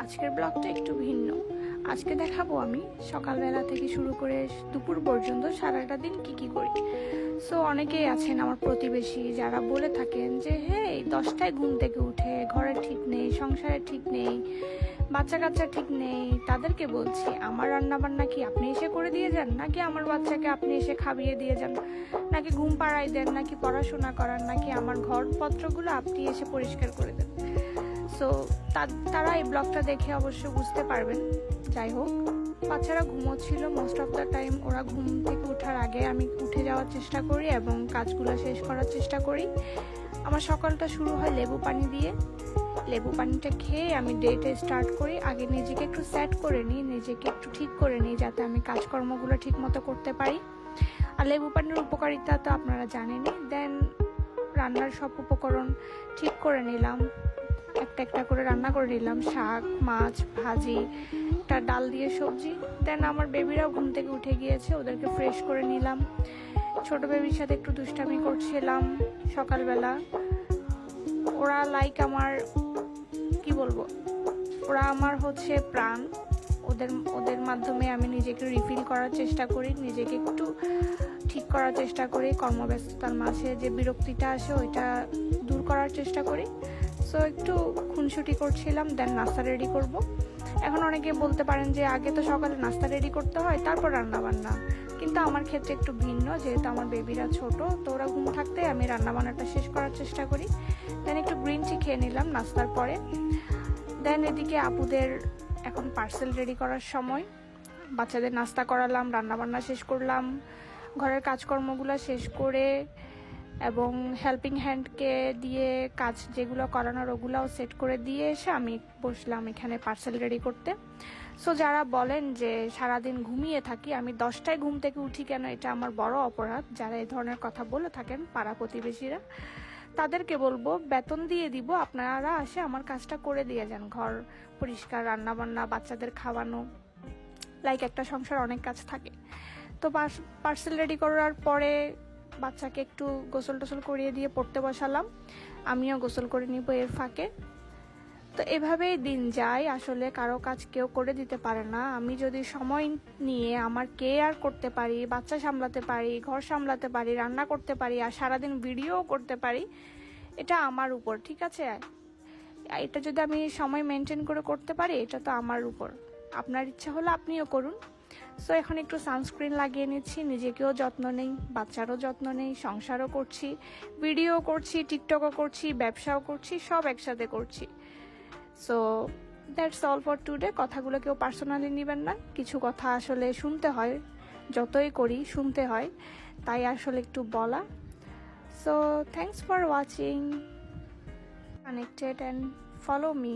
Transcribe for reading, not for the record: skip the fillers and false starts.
আজকের ব্লগটা একটু ভিন্ন। আজকে দেখাবো আমি সকালবেলা থেকে শুরু করে দুপুর পর্যন্ত সারাটা দিন কি করি। সো অনেকেই আছেন আমার প্রতিবেশী যারা বলে থাকেন যে হ্যাঁ 10টায় ঘুম থেকে উঠে ঘরের ঠিক নেই, সংসারের ঠিক নেই, বাচ্চা কাচ্চা ঠিক নেই। তাদেরকে বলছি আমার রান্না বান্না কি আপনি এসে করে দিয়ে যান, নাকি আমার বাচ্চাকে আপনি এসে খাইয়ে দিয়ে যান, নাকি ঘুম পাড়াই দেন, নাকি পড়াশোনা করান, নাকি আমার ঘরপত্রগুলো আপনি এসে পরিষ্কার করে দেন। সো তারা এই ব্লগটা দেখে অবশ্য বুঝতে পারবেন। যাই হোক, বাচ্চারা ঘুমোচ্ছিল মোস্ট অফ দ্য টাইম। ওরা ঘুম থেকে ওঠার আগে আমি উঠে যাওয়ার চেষ্টা করি এবং কাজগুলো শেষ করার চেষ্টা করি। আমার সকালটা শুরু হয় লেবু পানি দিয়ে। লেবু পানিটা খেয়ে আমি ডেটা স্টার্ট করি। আগে নিজেকে একটু সেট করে নিই, নিজেকে একটু ঠিক করে নিই যাতে আমি কাজকর্মগুলো ঠিক মতো করতে পারি। আর লেবু পানির উপকারিতা তো আপনারা জানেনই। দেন রান্নার সব উপকরণ ঠিক করে নিলাম, একটা একটা করে রান্না করে নিলাম, শাক, মাছ, ভাজি, একটা ডাল দিয়ে সবজি। দেন আমার বেবিরাও ঘুম থেকে উঠে গিয়েছে, ওদেরকে ফ্রেশ করে নিলাম। ছোট বেবির সাথে একটু দুষ্টামি করছিলাম সকালবেলা। ওরা লাইক আমার, কি বলবো, ওরা আমার হচ্ছে প্রাণ। ওদের ওদের মাধ্যমে আমি নিজেকে রিফিল করার চেষ্টা করি, নিজেকে একটু ঠিক করার চেষ্টা করি। কর্মব্যস্ততার মাঝে যে বিরক্তিটা আসে ওইটা দূর করার চেষ্টা করি। সো একটু খুনসুটি করছিলাম। দেন নাস্তা রেডি করব। এখন অনেকে বলতে পারেন যে আগে তো সকালে নাস্তা রেডি করতে হয় তারপর রান্না বান্না, কিন্তু আমার ক্ষেত্রে একটু ভিন্ন। যেহেতু আমার বেবিরা ছোট, তো ওরা ঘুম থাকতে আমি রান্না বান্নাটা শেষ করার চেষ্টা করি। দেন একটু গ্রিন টি খেয়ে নিলাম নাস্তার পরে। দেন এদিকে আপুদের এখন পার্সেল রেডি করার সময়। বাচ্চাদের নাস্তা করালাম, রান্না বান্না শেষ করলাম, ঘরের কাজকর্মগুলো শেষ করে এবং হেল্পিং হ্যান্ডকে দিয়ে কাজ যেগুলো করানোর ওগুলাও সেট করে দিয়ে এসে আমি বসলাম এখানে পার্সেল রেডি করতে। সো যারা বলেন যে সারাদিন ঘুমিয়ে থাকি, আমি 10টায় ঘুম থেকে উঠি কেন, এটা আমার বড় অপরাধ। যারা এই ধরনের কথা বলে থাকেন পাড়া প্রতিবেশীরা, তাদেরকে বলবো বেতন দিয়ে দিব, আপনারা আসে আমার কাজটা করে দিয়ে যান। ঘর পরিষ্কার, রান্না বান্না, বাচ্চাদের খাওয়ানো, লাইক একটা সংসার অনেক কাজ থাকে। তো পার্সেল রেডি করার পরে বাচ্চাকে একটু গোসল টোসল করিয়ে দিয়ে পড়তে বসালাম, আমিও গোসল করে নিব এর ফাঁকে। তো এভাবেই দিন যায়। আসলে কারো কাজ কেউ করে দিতে পারে না। আমি যদি সময় নিয়ে আমার কেয়ার করতে পারি, বাচ্চা সামলাতে পারি, ঘর সামলাতে পারি, রান্না করতে পারি আর সারাদিন ভিডিও করতে পারি, এটা আমার উপর, ঠিক আছে? এটা যদি আমি সময় মেনটেন করে করতে পারি, এটা তো আমার উপর। আপনার ইচ্ছা হলে আপনিও করুন। সো এখন একটু সানস্ক্রিন লাগিয়ে নিচ্ছি, নিজেকেও যত্ন নেই, বাচ্চারও যত্ন নেই, সংসারও করছি, ভিডিও করছি, টিকটকও করছি, ব্যবসাও করছি, সব একসাথে করছি। So that's all for today. কথাগুলো কেউ পার্সোনালি নেবেন না, কিছু কথা আসলে শুনতে হয়, যতই করি শুনতে হয়, তাই আসলে একটু বলা। So thanks for watching, connected and follow me.